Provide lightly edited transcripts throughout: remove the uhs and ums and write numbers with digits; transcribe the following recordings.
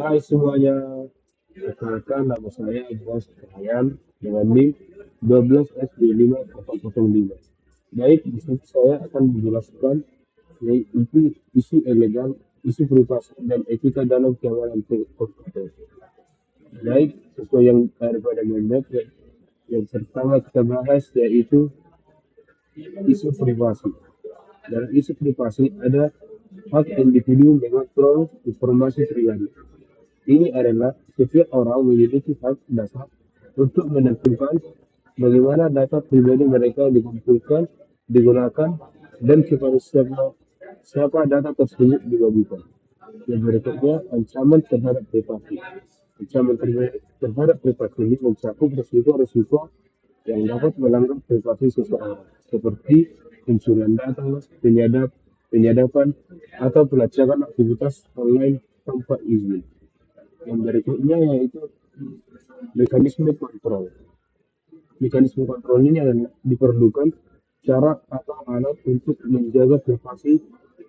Hai semuanya, perkenalkan nama saya Bos Ryan dengan NIM 12SD5405. Baik, di sini saya akan menjelaskan yaitu isu elegan, isu privasi dan etika dalam keamanan komputer. Baik, sesuai yang daripada mandat yang pertama kita bahas yaitu isu privasi. Dalam isu privasi ada hak individu mengontrol informasi pribadi. Ini adalah setiap orang memiliki hak dasar untuk menentukan bagaimana data pribadi mereka dikumpulkan, digunakan, dan kepada siapa data tersebut dibagikan. Yang berikutnya, ancaman terhadap privasi. Ancaman terhadap privasi ini mencakup risiko-risiko yang dapat melanggar privasi seseorang, seperti pencurian data, penyadapan, atau pelacakan aktivitas online tanpa izin. Yang berikutnya yaitu mekanisme kontrol. Mekanisme kontrol ini adalah diperlukan cara atau alat untuk menjaga privasi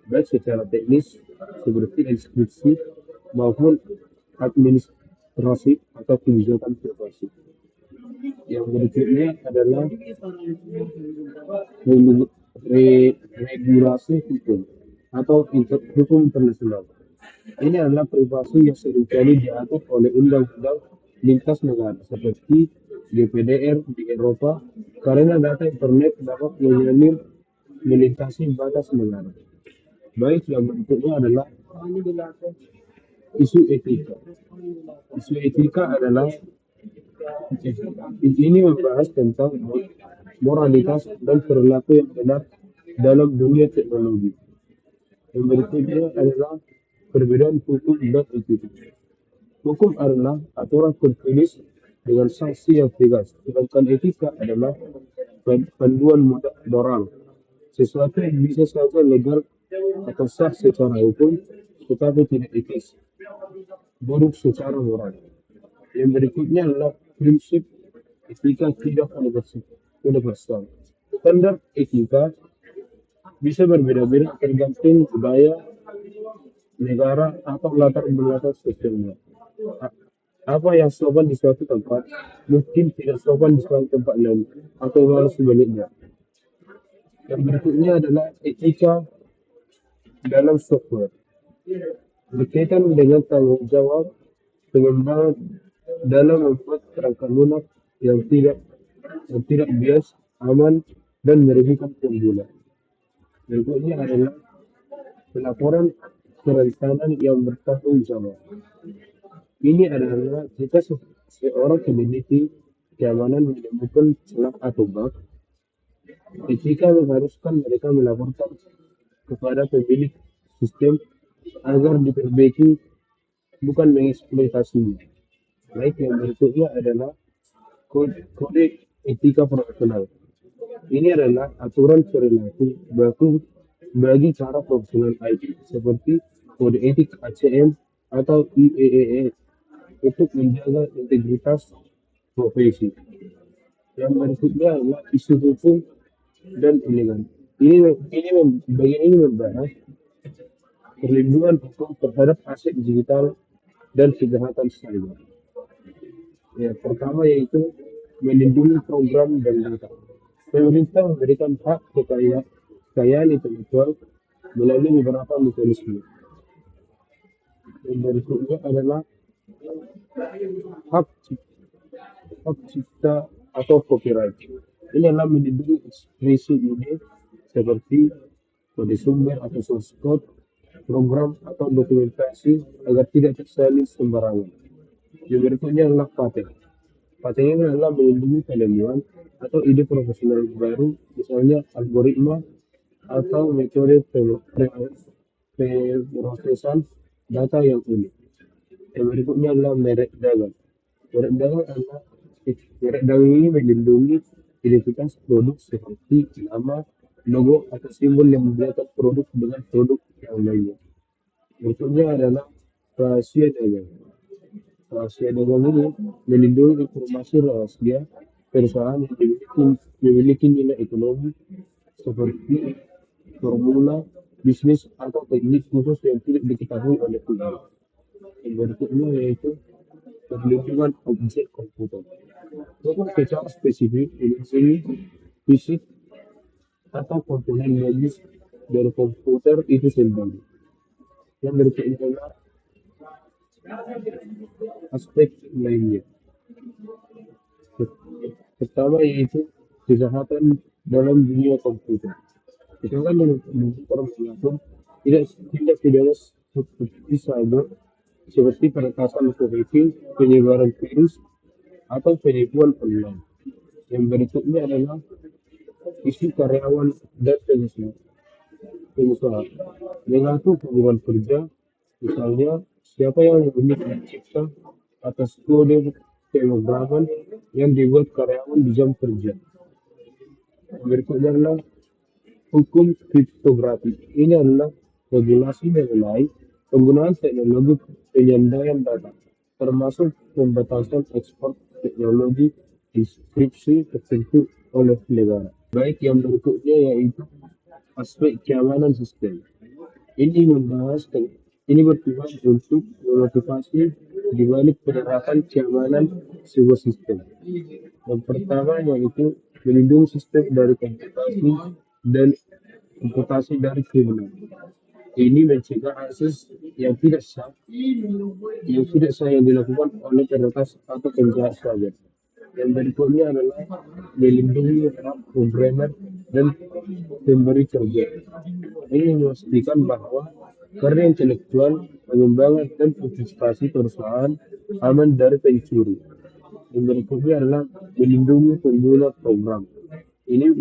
baik secara teknis seperti inskripsi maupun administrasi atau kebijakan privasi. Yang berikutnya adalah regulasi hukum atau hukum internasional. Ini adalah privasi yang seringkali diatur oleh undang-undang lintas negara seperti GPDR di Eropa karena data internet dapat mengalir melintasi batas negara. Baik, yang berikutnya adalah isu etika. Isu etika adalah ini membahas tentang moralitas dan perilaku yang benar dalam dunia teknologi. Yang berikutnya adalah perbedaan hukum dan etika. Hukum adalah aturan tertulis dengan sanksi yang tegas, sedangkan etika adalah panduan moral. Sesuatu yang bisa saja legal atau sah secara hukum, tetapi tidak etis, buruk secara moral. Yang berikutnya adalah prinsip etika tidak universal. Standar etika bisa berbeda-beda tergantung budaya, negara, atau latar belakang sosialnya. Apa yang sopan di suatu tempat mungkin tidak sopan di suatu tempat lain atau malah sebaliknya. Yang berikutnya adalah etika dalam software berkaitan dengan tanggung jawab pengembangan dalam membuat perangkat lunak yang tidak bias, aman, dan merugikan pengguna. Berikutnya adalah pelaporan kerentanan yang bertanggung jawab. Ini adalah jika seorang memiliki keamanan menemukan celah atau bug, etika mengharuskan mereka melaporkan kepada pemilik sistem agar diperbaiki, bukan mengeksploitasinya. Baik, yang berikutnya adalah kode etika profesional. Ini adalah aturan perilaku baku bagi cara profesional IT, seperti kode etik ACM atau IEEE untuk menjaga integritas profesi. Yang berikutnya adalah isu hukum dan elegan. Bagian ini membahas perlindungan hukum terhadap aset digital dan kejahatan cyber. Ya, pertama yaitu melindungi program dan data. Pemerintah memberikan hak kekayaan intelektual melalui beberapa mekanisme. Yang berikutnya adalah hak hak cipta atau copyright. Ini adalah melindungi ekspresi ide seperti kode sumber atau source code, program atau dokumentasi agar tidak tersalin sembarangan. Yang berikutnya adalah paten. Paten ini adalah melindungi penemuan atau ide profesional baru, misalnya algoritma atau metode pemrosesan data yang unik. Yang berikutnya adalah merek dagang. Merek dagang adalah merek dagang ini melindungi identitas produk seperti nama, logo, atau simbol yang membedakan produk dengan produk yang lainnya. Berikutnya adalah rahasia dagang. Rahasia dagang ini melindungi informasi rahasia perusahaan yang memiliki nilai ekonomi seperti formula bisnis atau teknik khusus yang tidak diketahui oleh publik. Yang berikutnya yaitu perlindungan objek komputer. Untuk secara spesifik, ini sini fisik atau komponen logis dari komputer itu sendiri. Yang berikutnya adalah aspek lainnya. Pertama yaitu kejahatan dalam dunia komputer. Kita kan menginformasikan tidak tidak pidana seperti cyber, seperti peretasan hacking, penyebaran virus, atau penipuan online. Yang berikutnya adalah isu karyawan dan pengusaha. Mengatur hubungan kerja, misalnya siapa yang memiliki hak cipta atas kode pemrograman yang dibuat karyawan di jam kerja. Yang berikutnya adalah hukum kriptografi. Ini adalah regulasi mengenai penggunaan teknologi penyandaian data, termasuk pembatasan ekspor teknologi deskripsi tertentu oleh negara. Baik, yang berikutnya yaitu aspek keamanan sistem. Ini membahas ini bertujuan untuk memotivasi di balik penerapan keamanan sebuah sistem. Yang pertama yaitu melindungi sistem dari komputasi dari kriminal. Ini mencegah akses yang tidak sah yang dilakukan oleh peretas atau penjahat saja. Yang berikutnya adalah melindungi hak programmer dan pemberi kerja. Ini memastikan bahwa karya intelektual, pengembangan, dan investasi perusahaan aman dari pencuri. Yang berikutnya adalah melindungi pengguna program. Ini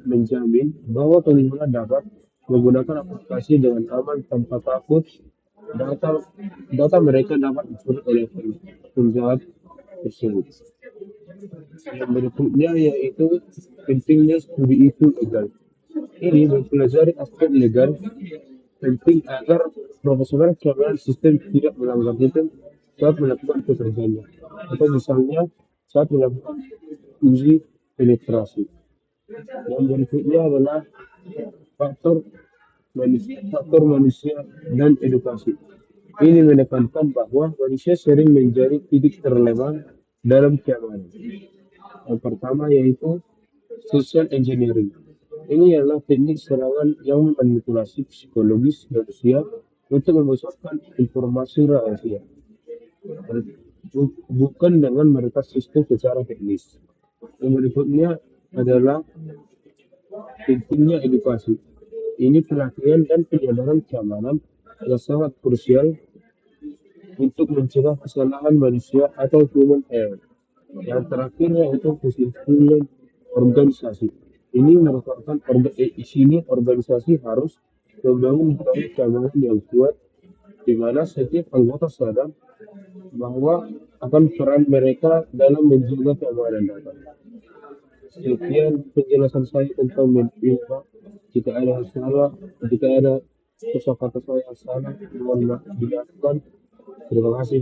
menjamin bahwa pengguna dapat menggunakan aplikasi dengan aman tanpa takut data data mereka dapat dicuri oleh penjahat tersebut. Yang berikutnya yaitu pentingnya studi itu legal. Ini mempelajari aspek legal penting agar profesional keamanan sistem tidak melanggar hukum saat melakukan pekerjaannya, atau misalnya saat melakukan uji penetrasi. Yang berikutnya adalah faktor faktor manusia dan edukasi. Ini menekankan bahwa manusia sering menjadi titik terlemah dalam keamanan. Yang pertama yaitu social engineering. Ini adalah teknik serangan yang memanipulasi psikologis manusia untuk membocorkan informasi rahasia, bukan dengan meretas sistem secara teknis. Yang berikutnya adalah pentingnya edukasi. Ini pelatihan dan penyadaran keamanan yang sangat krusial untuk mencegah kesalahan manusia atau human error. Yang terakhir yaitu kesimpulan organisasi. Ini merupakan di sini organisasi harus membangun budaya keamanan yang kuat, di mana setiap anggota sadar bahwa akan peran mereka dalam menjaga keamanan data. Sekian penjelasan saya tentang Menpora. Jika ada yang salah, jika ada kosakata saya yang salah, mohon maaf dimaafkan. Terima kasih.